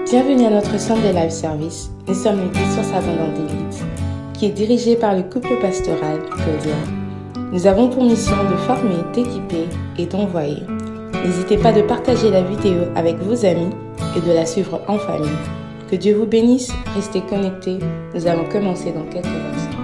Bienvenue à notre centre de live service. Nous sommes l'église Source Abondante d'Élite, qui est dirigée par le couple pastoral Claudia. Nous avons pour mission de former, d'équiper et d'envoyer. N'hésitez pas de partager la vidéo avec vos amis et de la suivre en famille. Que Dieu vous bénisse, restez connectés. Nous allons commencer dans quelques instants.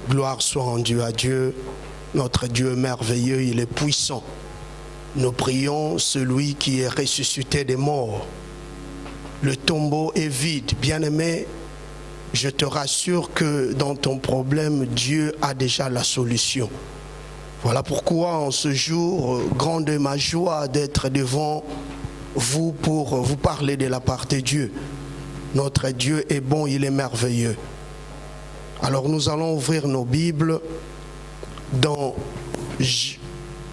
Gloire soit rendue à Dieu, notre Dieu merveilleux, il est puissant. Nous prions celui qui est ressuscité des morts. Le tombeau est vide, bien-aimé. je te rassure que dans ton problème, Dieu a déjà la solution. Voilà pourquoi en ce jour, grande est ma joie d'être devant vous pour vous parler de la part de Dieu. Notre Dieu est bon, il est merveilleux. Alors nous allons ouvrir nos Bibles dans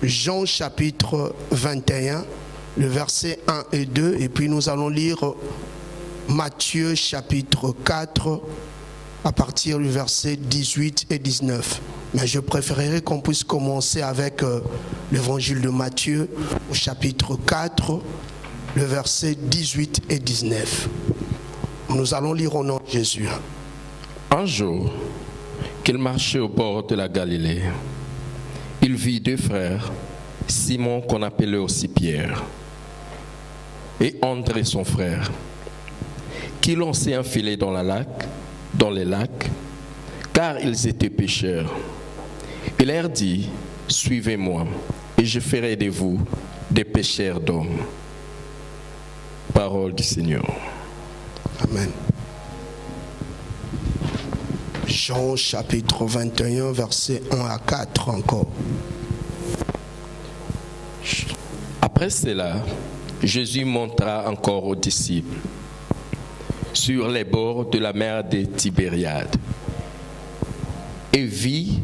Jean chapitre 21, le verset 1 et 2, et puis nous allons lire Matthieu chapitre 4 à partir du verset 18 et 19. Mais je préférerais qu'on puisse commencer avec l'évangile de Matthieu au chapitre 4, le verset 18 et 19. Nous allons lire au nom de Jésus. Un jour, qu'il marchait au bord de la Galilée, il vit deux frères, Simon qu'on appelait aussi Pierre, et André son frère, qui lançaient un filet dans les lacs, car ils étaient pêcheurs. Il leur dit, « Suivez-moi, et je ferai de vous des pêcheurs d'hommes. » Parole du Seigneur. Amen. Jean chapitre 21, versets 1 à 4 encore. Après cela, Jésus montra encore aux disciples sur les bords de la mer de Tibériade et vit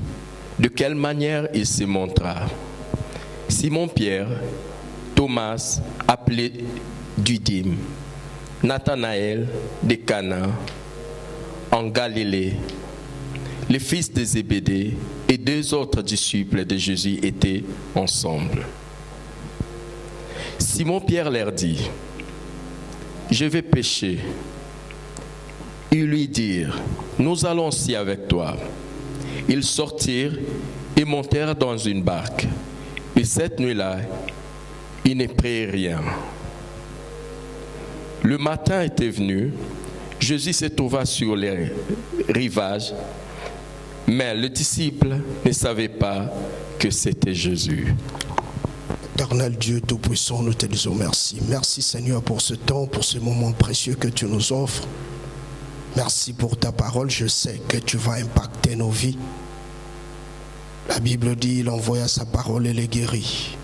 de quelle manière il se montra. Simon-Pierre, Thomas, appelé Didyme, Nathanaël de Cana, en Galilée, les fils de Zébédée et deux autres disciples de Jésus étaient ensemble. Simon-Pierre leur dit, « Je vais pêcher. » Ils lui dirent, « Nous allons aussi avec toi. » Ils sortirent et montèrent dans une barque. Et cette nuit-là, ils ne prirent rien. Le matin était venu, Jésus se trouva sur les rivages, mais les disciples ne savaient pas que c'était Jésus. Éternel Dieu Tout-Puissant, nous te disons merci. Merci Seigneur pour ce temps, pour ce moment précieux que tu nous offres. Merci pour ta parole, je sais que tu vas impacter nos vies. La Bible dit, il envoya sa parole et les guérit.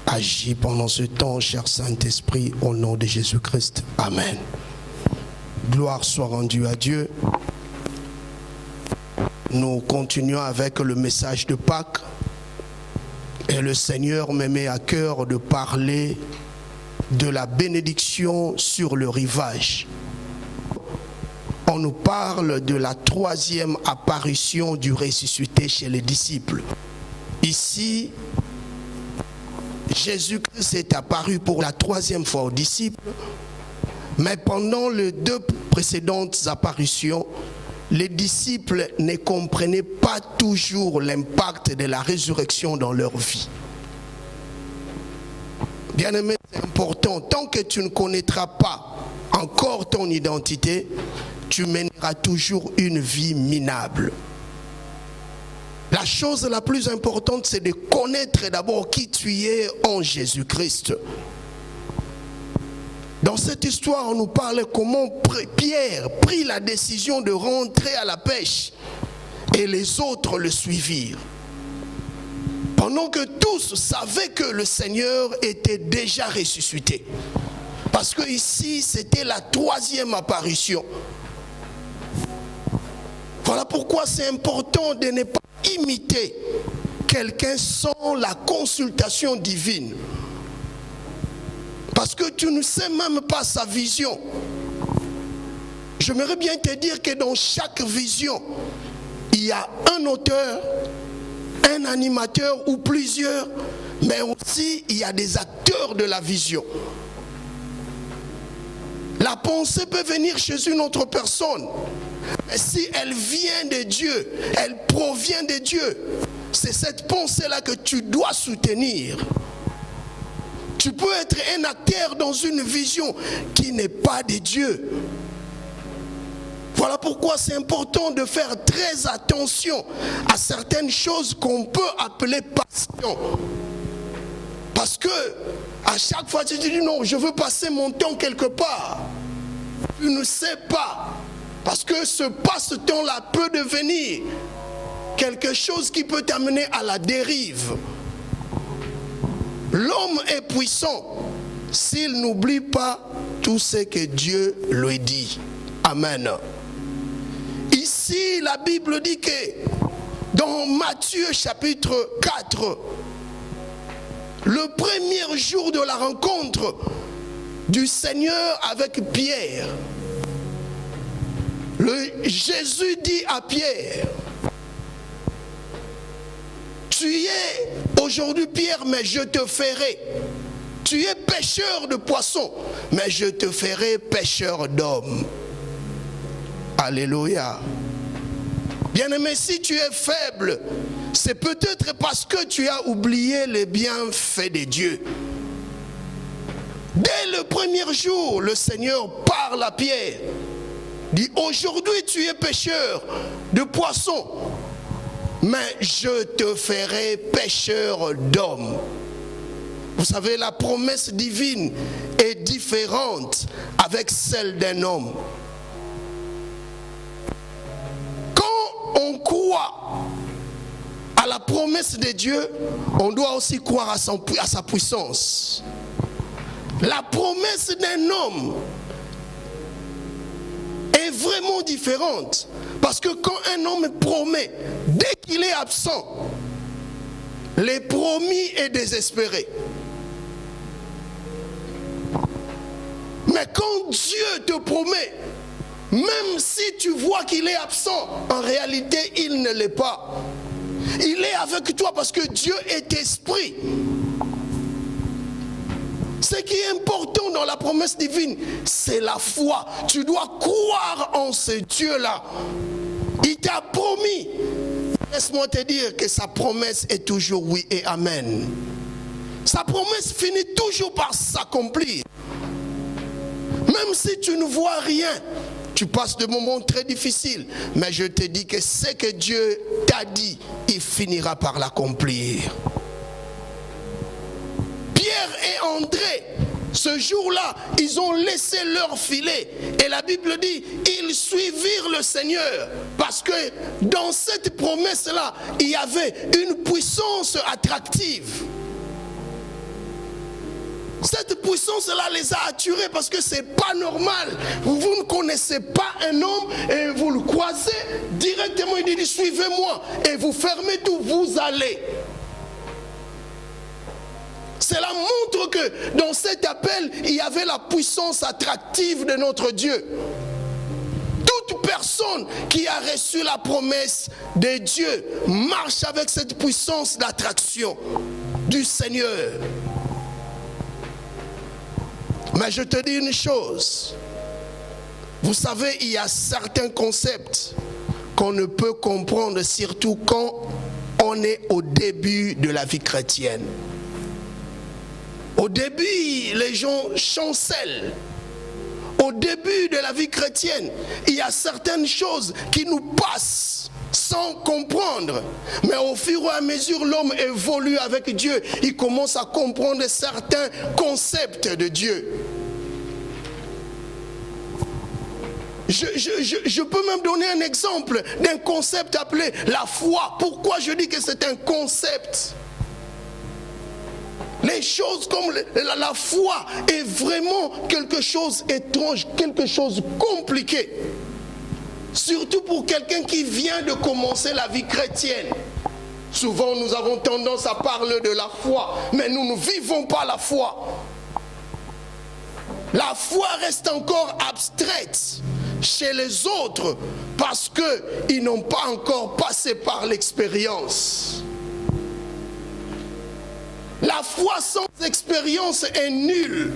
Agis pendant ce temps, cher Saint-Esprit, au nom de Jésus-Christ. Amen. Gloire soit rendue à Dieu. Nous continuons avec le message de Pâques. Et le Seigneur me met à cœur de parler de la bénédiction sur le rivage. On nous parle de la troisième apparition du ressuscité chez les disciples. Ici, Jésus-Christ est apparu pour la troisième fois aux disciples, mais pendant les deux précédentes apparitions, les disciples ne comprenaient pas toujours l'impact de la résurrection dans leur vie. Bien-aimé, c'est important. Tant que tu ne connaîtras pas encore ton identité, tu mèneras toujours une vie minable. La chose la plus importante, c'est de connaître d'abord qui tu es en Jésus-Christ. Dans cette histoire, on nous parle comment Pierre prit la décision de rentrer à la pêche et les autres le suivirent. Pendant que tous savaient que le Seigneur était déjà ressuscité. Parce que ici, c'était la troisième apparition. Voilà pourquoi c'est important de ne pas imiter quelqu'un sans la consultation divine. Parce que tu ne sais même pas sa vision. J'aimerais bien te dire que dans chaque vision, il y a un auteur, un animateur ou plusieurs, mais aussi il y a des acteurs de la vision. La pensée peut venir chez une autre personne, mais si elle vient de Dieu, elle provient de Dieu, c'est cette pensée-là que tu dois soutenir. Tu peux être un acteur dans une vision qui n'est pas de Dieu. Voilà pourquoi c'est important de faire très attention à certaines choses qu'on peut appeler passion. Parce que à chaque fois tu te dis non, je veux passer mon temps quelque part. Tu ne sais pas Parce que ce passe-temps-là peut devenir quelque chose qui peut t'amener à la dérive. L'homme est puissant s'il n'oublie pas tout ce que Dieu lui dit. Amen. Ici, la Bible dit que dans Matthieu chapitre 4, le premier jour de la rencontre du Seigneur avec Pierre, Jésus dit à Pierre, tu es aujourd'hui Pierre, mais je te ferai. Tu es pêcheur de poissons, mais je te ferai pêcheur d'hommes. Alléluia. Bien-aimé, si tu es faible, c'est peut-être parce que tu as oublié les bienfaits de Dieu. Dès le premier jour, le Seigneur parle à Pierre. Dit, aujourd'hui tu es pêcheur de poissons, mais je te ferai pêcheur d'hommes. Vous savez, la promesse divine est différente avec celle d'un homme. Quand on croit à la promesse de Dieu, on doit aussi croire à sa puissance. La promesse d'un homme est vraiment différente. Parce que quand un homme promet, dès qu'il est absent, les promis est désespéré. Mais quand Dieu te promet, même si tu vois qu'il est absent, en réalité il ne l'est pas. Il est avec toi parce que Dieu est esprit. Ce qui est important dans la promesse divine, c'est la foi. Tu dois croire en ce Dieu-là. Il t'a promis. Laisse-moi te dire que sa promesse est toujours oui et amen. Sa promesse finit toujours par s'accomplir. Même si tu ne vois rien, tu passes de moments très difficiles. Mais je te dis que ce que Dieu t'a dit, il finira par l'accomplir. Pierre et André, ce jour-là, ils ont laissé leur filet. Et la Bible dit, ils suivirent le Seigneur. Parce que dans cette promesse-là, il y avait une puissance attractive. Cette puissance-là les a attirés parce que c'est pas normal. Vous ne connaissez pas un homme et vous le croisez directement. Il dit, suivez-moi. Et vous fermez tout, vous allez. Cela montre que dans cet appel, il y avait la puissance attractive de notre Dieu. Toute personne qui a reçu la promesse de Dieu marche avec cette puissance d'attraction du Seigneur. Mais je te dis une chose. Vous savez, il y a certains concepts qu'on ne peut comprendre, surtout quand on est au début de la vie chrétienne. Au début, les gens chancellent. Au début de la vie chrétienne, il y a certaines choses qui nous passent sans comprendre. Mais au fur et à mesure, l'homme évolue avec Dieu. Il commence à comprendre certains concepts de Dieu. Je peux même donner un exemple d'un concept appelé la foi. Pourquoi je dis que c'est un concept ? Les choses comme la foi est vraiment quelque chose d'étrange, quelque chose de compliqué. Surtout pour quelqu'un qui vient de commencer la vie chrétienne. Souvent nous avons tendance à parler de la foi, mais nous ne vivons pas la foi. La foi reste encore abstraite chez les autres parce qu'ils n'ont pas encore passé par l'expérience. La foi sans expérience est nulle.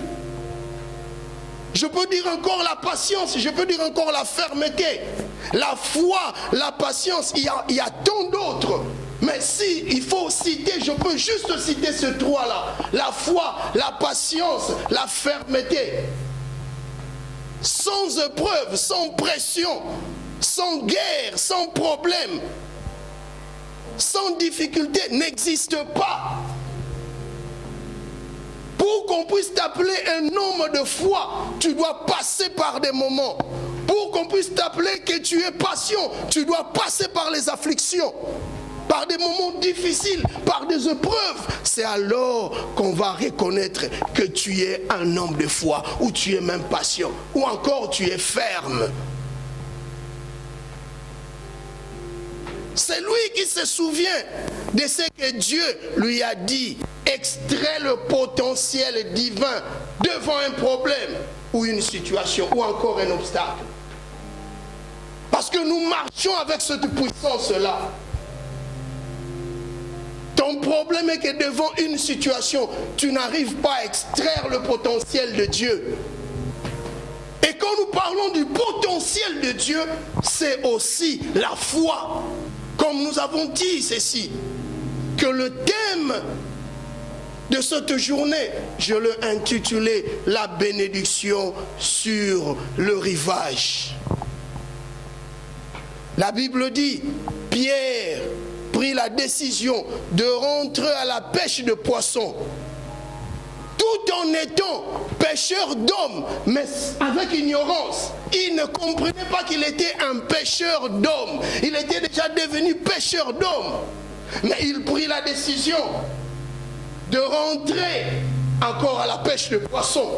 Je peux dire encore la patience, je peux dire encore la fermeté. La foi, la patience, il y a tant d'autres. Mais si il faut citer, je peux juste citer ces trois-là. La foi, la patience, la fermeté. Sans épreuve, sans pression, sans guerre, sans problème, sans difficulté, n'existe pas. Pour qu'on puisse t'appeler un homme de foi, tu dois passer par des moments. Pour qu'on puisse t'appeler que tu es patient, tu dois passer par les afflictions, par des moments difficiles, par des épreuves. C'est alors qu'on va reconnaître que tu es un homme de foi, ou tu es même patient, ou encore tu es ferme. C'est lui qui se souvient de ce que Dieu lui a dit. Extrait le potentiel divin devant un problème ou une situation ou encore un obstacle. Parce que nous marchons avec cette puissance-là. Ton problème est que devant une situation, tu n'arrives pas à extraire le potentiel de Dieu. Et quand nous parlons du potentiel de Dieu, c'est aussi la foi. Comme nous avons dit ceci, que le thème de cette journée, je l'ai intitulé « La bénédiction sur le rivage ». La Bible dit, Pierre prit la décision de rentrer à la pêche de poissons, tout en étant pêcheur d'hommes, mais avec ignorance. Il ne comprenait pas qu'il était un pêcheur d'hommes. Il était déjà devenu pêcheur d'hommes. Mais il prit la décision de rentrer encore à la pêche de poissons.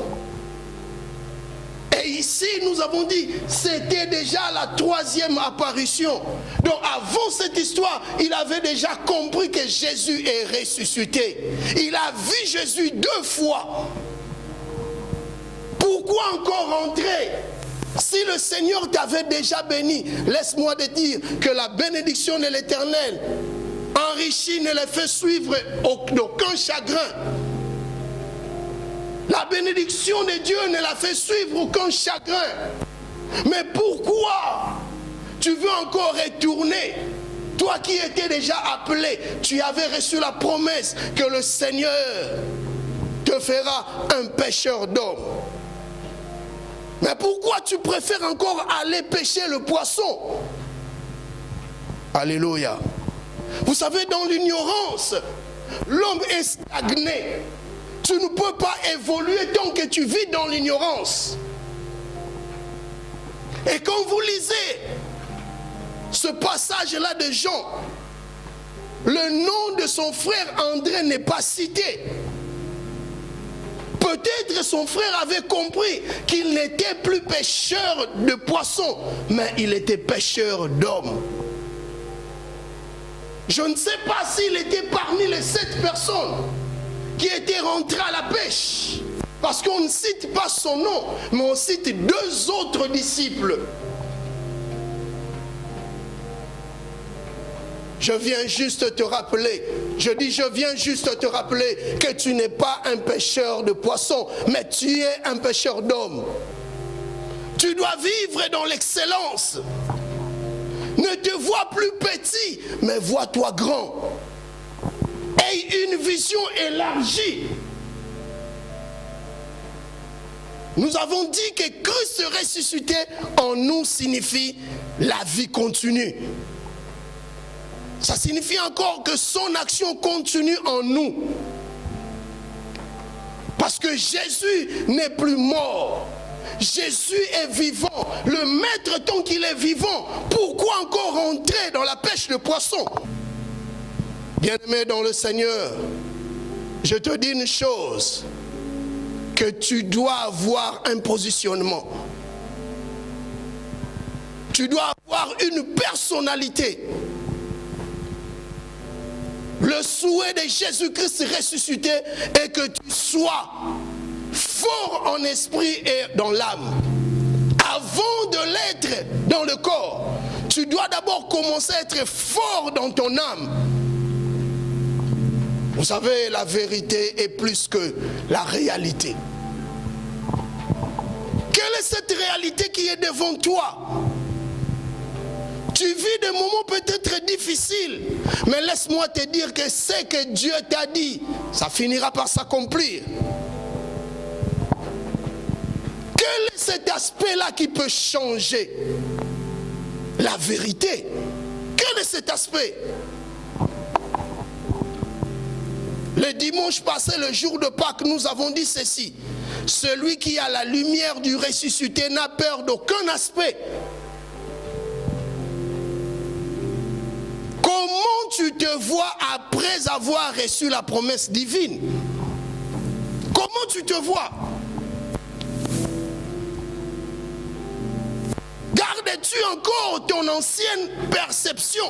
Et ici, nous avons dit, c'était déjà la 3e apparition. Donc avant cette histoire, il avait déjà compris que Jésus est ressuscité. Il a vu Jésus 2 fois. Pourquoi encore rentrer? Si le Seigneur t'avait déjà béni, laisse-moi te dire que la bénédiction de l'Éternel enrichit ne le fait suivre d'aucun chagrin. La bénédiction de Dieu ne la fait suivre aucun chagrin. Mais pourquoi tu veux encore retourner? Toi qui étais déjà appelé, tu avais reçu la promesse que le Seigneur te fera un pêcheur d'hommes. Mais pourquoi tu préfères encore aller pêcher le poisson? Alléluia. Vous savez, dans l'ignorance, l'homme est stagné. Tu ne peux pas évoluer tant que tu vis dans l'ignorance. Et quand vous lisez ce passage-là de Jean, le nom de son frère André n'est pas cité. Peut-être son frère avait compris qu'il n'était plus pêcheur de poissons, mais il était pêcheur d'hommes. Je ne sais pas s'il était parmi les 7 personnes qui étaient rentrées à la pêche. Parce qu'on ne cite pas son nom, mais on cite 2 autres disciples. Je viens juste te rappeler, je viens juste te rappeler que tu n'es pas un pêcheur de poissons, mais tu es un pêcheur d'hommes. Tu dois vivre dans l'excellence. Ne te vois plus petit, mais vois-toi grand. Aie une vision élargie. Nous avons dit que Christ ressuscité en nous signifie la vie continue. Ça signifie encore que son action continue en nous. Parce que Jésus n'est plus mort. Jésus est vivant. Le maître, tant qu'il est vivant, pourquoi encore rentrer dans la pêche de poissons? Bien-aimé dans le Seigneur, je te dis une chose, que tu dois avoir un positionnement. Tu dois avoir une personnalité. Le souhait de Jésus-Christ ressuscité est que tu sois fort en esprit et dans l'âme. Avant de l'être dans le corps, tu dois d'abord commencer à être fort dans ton âme. Vous savez, la vérité est plus que la réalité. Quelle est cette réalité qui est devant toi? Tu vis des moments peut-être difficiles, mais laisse-moi te dire que ce que Dieu t'a dit, ça finira par s'accomplir. Quel est cet aspect-là qui peut changer? La vérité. Quel est cet aspect? Le dimanche passé, le jour de Pâques, nous avons dit ceci, Celui qui a la lumière du ressuscité n'a peur d'aucun aspect. Comment tu te vois après avoir reçu la promesse divine? Comment tu te vois? Gardes-tu encore ton ancienne perception?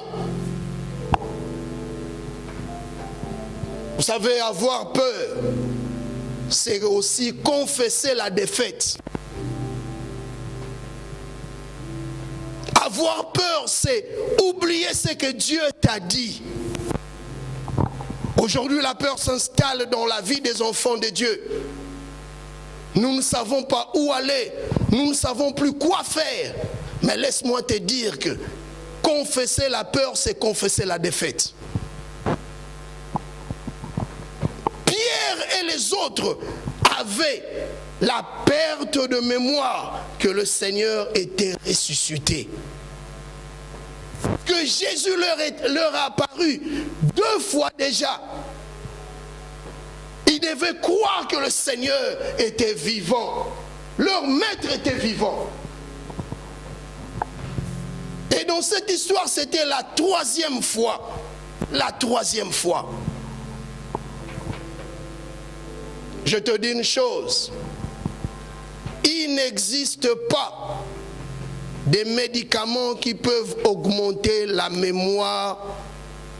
Vous savez, avoir peur, c'est aussi confesser la défaite. Avoir peur, c'est oublier ce que Dieu t'a dit. Aujourd'hui, la peur s'installe dans la vie des enfants de Dieu. Nous ne savons pas où aller, nous ne savons plus quoi faire. Mais laisse-moi te dire que confesser la peur, c'est confesser la défaite. Pierre et les autres avaient la perte de mémoire que le Seigneur était ressuscité. Que Jésus leur a apparu 2 fois déjà. Ils devaient croire que le Seigneur était vivant. Leur maître était vivant. Et dans cette histoire, c'était la 3e fois. La 3e fois. Je te dis une chose. Il n'existe pas des médicaments qui peuvent augmenter la mémoire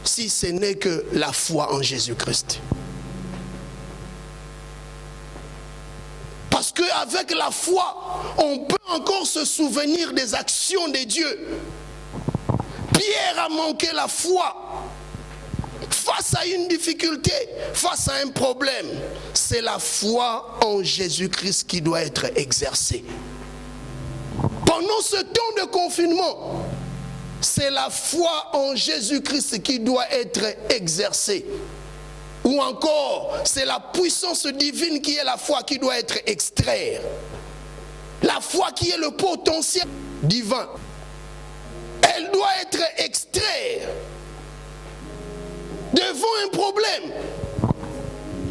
si ce n'est que la foi en Jésus-Christ. Parce qu'avec la foi, on peut encore se souvenir des actions de Dieu. Pierre a manqué la foi. Face à une difficulté, face à un problème, c'est la foi en Jésus-Christ qui doit être exercée. Pendant ce temps de confinement, c'est la foi en Jésus-Christ qui doit être exercée. Ou encore, c'est la puissance divine qui est la foi qui doit être extraite. La foi qui est le potentiel divin. Elle doit être extraite. Devant un problème,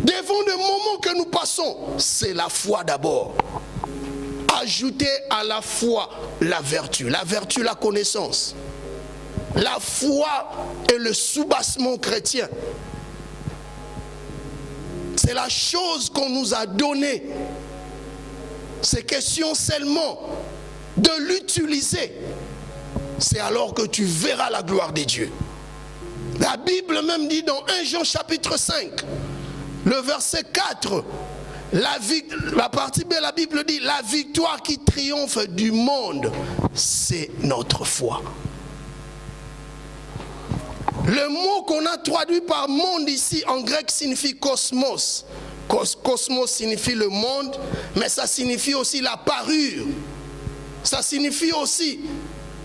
devant des moments que nous passons, c'est la foi d'abord. Ajouter à la foi la vertu, la connaissance. La foi est le soubassement chrétien. C'est la chose qu'on nous a donnée. C'est question seulement de l'utiliser. C'est alors que tu verras la gloire de Dieu. La Bible même dit dans 1 Jean chapitre 5, le verset 4, la partie B, la Bible dit, la victoire qui triomphe du monde, c'est notre foi. Le mot qu'on a traduit par monde ici en grec signifie cosmos. Cosmos signifie le monde, mais ça signifie aussi la parure. Ça signifie aussi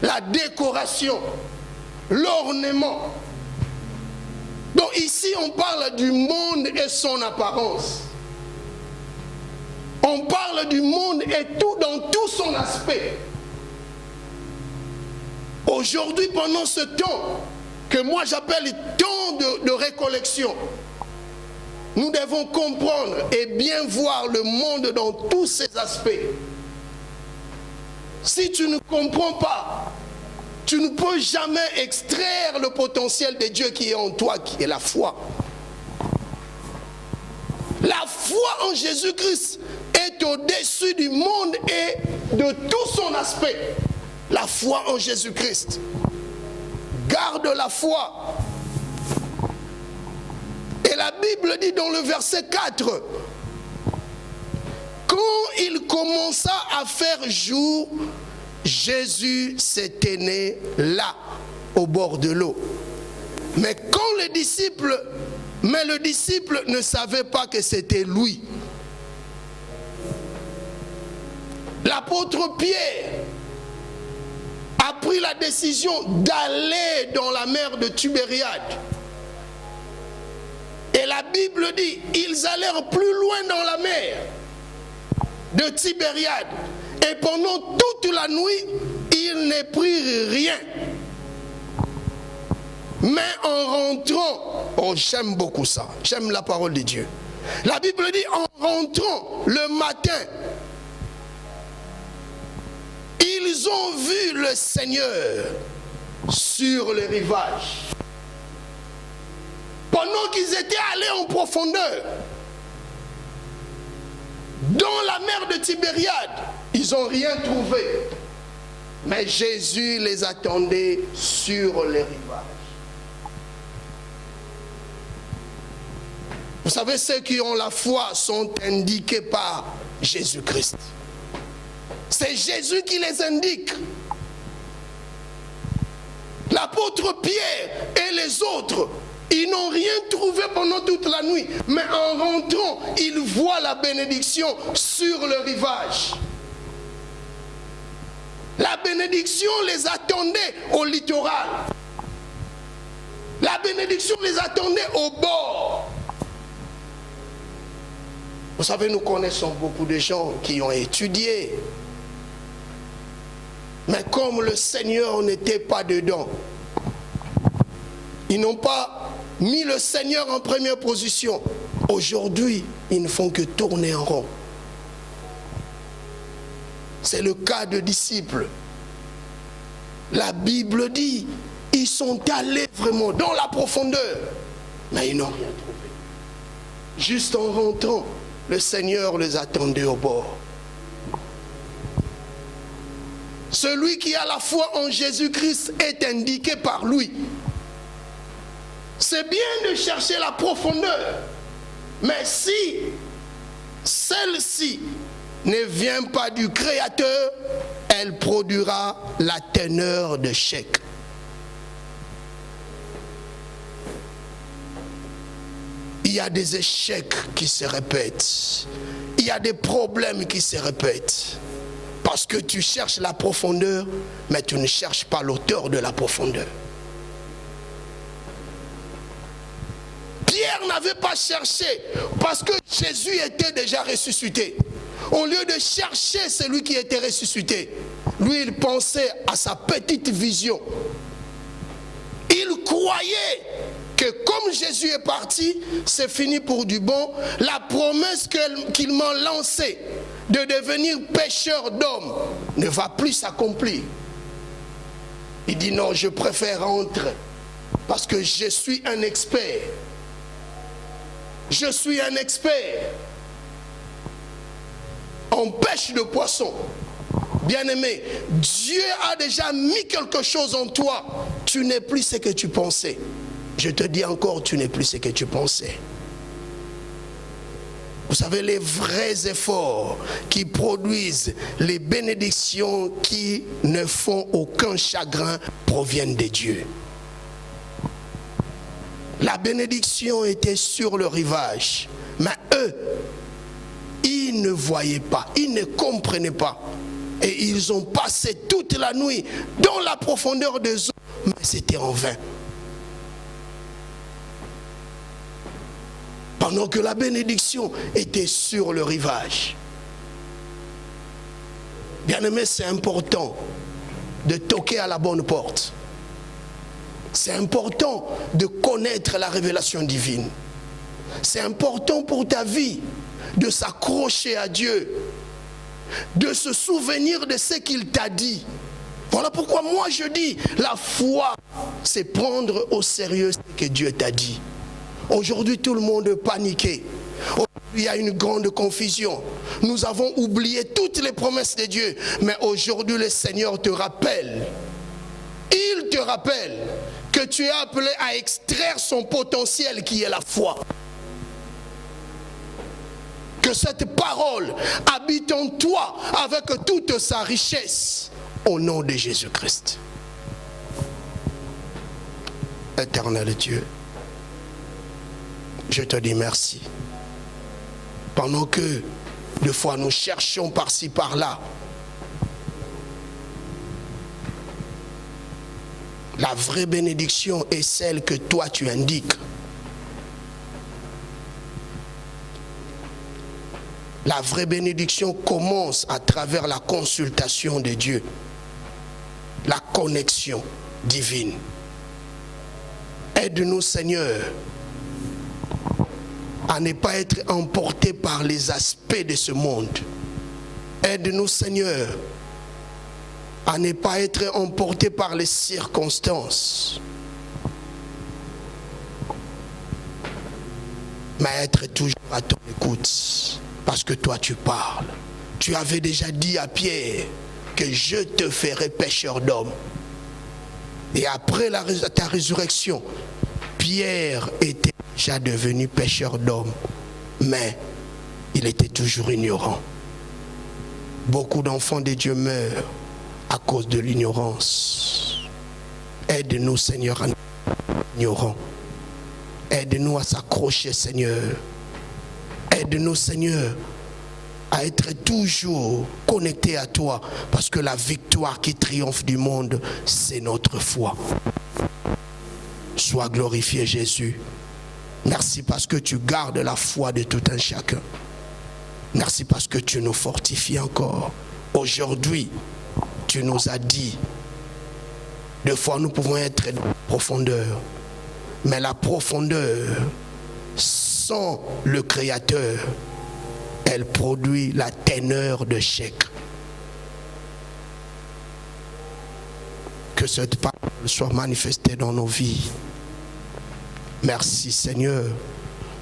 la décoration, l'ornement. Donc ici on parle du monde et son apparence. On parle du monde et tout dans tout son aspect. Aujourd'hui, pendant ce temps que moi j'appelle temps de récollection, nous devons comprendre et bien voir le monde dans tous ses aspects. Si tu ne comprends pas, tu ne peux jamais extraire le potentiel de Dieu qui est en toi, qui est la foi. La foi en Jésus-Christ est au-dessus du monde et de tout son aspect. La foi en Jésus-Christ. Garde la foi. Et la Bible dit dans le verset 4, quand il commença à faire jour, Jésus s'était né là, au bord de l'eau. Mais le disciple ne savait pas que c'était lui. L'apôtre Pierre a pris la décision d'aller dans la mer de Tibériade. Et la Bible dit, ils allèrent plus loin dans la mer de Tibériade. Et pendant toute la nuit, ils ne prirent rien. Mais en rentrant, oh j'aime beaucoup ça, j'aime la parole de Dieu. La Bible dit, en rentrant le matin, ils ont vu le Seigneur sur le rivage. Pendant qu'ils étaient allés en profondeur, dans la mer de Tibériade, ils n'ont rien trouvé. Mais Jésus les attendait sur les rivages. Vous savez, ceux qui ont la foi sont indiqués par Jésus-Christ. C'est Jésus qui les indique. L'apôtre Pierre et les autres, ils n'ont rien trouvé pendant toute la nuit. Mais en rentrant, ils voient la bénédiction sur le rivage. La bénédiction les attendait au littoral. La bénédiction les attendait au bord. Vous savez, nous connaissons beaucoup de gens qui ont étudié. Mais comme le Seigneur n'était pas dedans, ils n'ont pas mis le Seigneur en première position. Aujourd'hui, ils ne font que tourner en rond. C'est le cas de disciples. La Bible dit, ils sont allés vraiment dans la profondeur, mais ils n'ont rien trouvé. Juste en rentrant, le Seigneur les attendait au bord. Celui qui a la foi en Jésus-Christ est indiqué par lui. C'est bien de chercher la profondeur, mais si celle-ci ne vient pas du Créateur, elle produira la teneur de chèque. Il y a des échecs qui se répètent. Il y a des problèmes qui se répètent. Parce que tu cherches la profondeur, mais tu ne cherches pas l'auteur de la profondeur. Pierre n'avait pas cherché parce que Jésus était déjà ressuscité. Au lieu de chercher celui qui était ressuscité, lui il pensait à sa petite vision. Il croyait que comme Jésus est parti, c'est fini pour du bon. La promesse qu'il m'a lancée de devenir pêcheur d'hommes ne va plus s'accomplir. Il dit non, je préfère rentrer parce que je suis un expert. Je suis un expert en pêche de poissons. Bien-aimé, Dieu a déjà mis quelque chose en toi. Tu n'es plus ce que tu pensais. Je te dis encore, tu n'es plus ce que tu pensais. Vous savez, les vrais efforts qui produisent les bénédictions qui ne font aucun chagrin proviennent de Dieu. La bénédiction était sur le rivage, mais eux, ils ne voyaient pas, ils ne comprenaient pas. Et ils ont passé toute la nuit dans la profondeur des eaux, mais c'était en vain. Pendant que la bénédiction était sur le rivage. Bien-aimé, c'est important de toquer à la bonne porte. C'est important de connaître la révélation divine. C'est important pour ta vie de s'accrocher à Dieu, de se souvenir de ce qu'il t'a dit. Voilà pourquoi moi je dis, la foi, c'est prendre au sérieux ce que Dieu t'a dit. Aujourd'hui, tout le monde est paniqué. Aujourd'hui, il y a une grande confusion. Nous avons oublié toutes les promesses de Dieu. Mais aujourd'hui, le Seigneur te rappelle. Il te rappelle que tu es appelé à extraire son potentiel qui est la foi. Que cette parole habite en toi avec toute sa richesse au nom de Jésus-Christ. Éternel Dieu, je te dis merci. Pendant que des fois nous cherchons par-ci par-là, la vraie bénédiction est celle que toi tu indiques. La vraie bénédiction commence à travers la consultation de Dieu, la connexion divine. Aide-nous, Seigneur, à ne pas être emportés par les aspects de ce monde. Aide-nous, Seigneur, à ne pas être emportés par les circonstances, mais être toujours à ton écoute, parce que toi tu parles. Tu avais déjà dit à Pierre que je te ferai pêcheur d'hommes. Et après ta résurrection, Pierre était déjà devenu pêcheur d'hommes, mais il était toujours ignorant. Beaucoup d'enfants de Dieu meurent à cause de l'ignorance. Aide-nous, Seigneur, à nous ignorants. Aide-nous à s'accrocher, Seigneur. Aide-nous, Seigneur, à être toujours connectés à toi, parce que la victoire qui triomphe du monde, c'est notre foi. Sois glorifié, Jésus. Merci parce que tu gardes la foi de tout un chacun. Merci parce que tu nous fortifies encore. Aujourd'hui, tu nous as dit, des fois nous pouvons être dans la profondeur, mais la profondeur, sans le Créateur, elle produit la teneur de chèque. Que cette parole soit manifestée dans nos vies. Merci, Seigneur,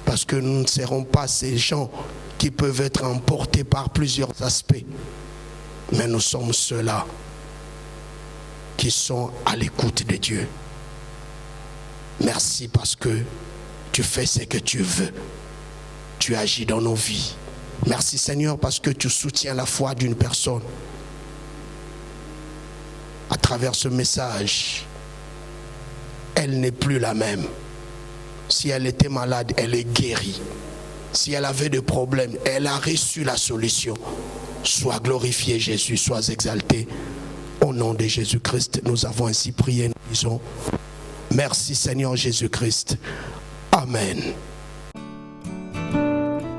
parce que nous ne serons pas ces gens qui peuvent être emportés par plusieurs aspects, mais nous sommes ceux-là qui sont à l'écoute de Dieu. Merci parce que tu fais ce que tu veux. Tu agis dans nos vies. Merci, Seigneur, parce que tu soutiens la foi d'une personne. À travers ce message, elle n'est plus la même. Si elle était malade, elle est guérie. Si elle avait des problèmes, elle a reçu la solution. Sois glorifié, Jésus, sois exalté. Au nom de Jésus-Christ, nous avons ainsi prié, nous disons merci, Seigneur Jésus-Christ. Amen.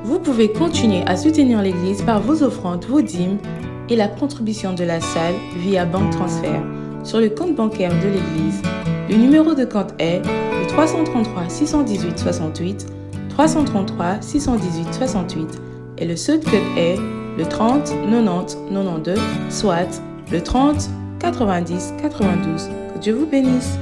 Vous pouvez continuer à soutenir l'Église par vos offrandes, vos dîmes et la contribution de la salle via banque transfert sur le compte bancaire de l'Église. Le numéro de compte est le 333 618 68 333 618 68 et le seul code est le 30 90 92, soit le 30 90 92. Que Dieu vous bénisse.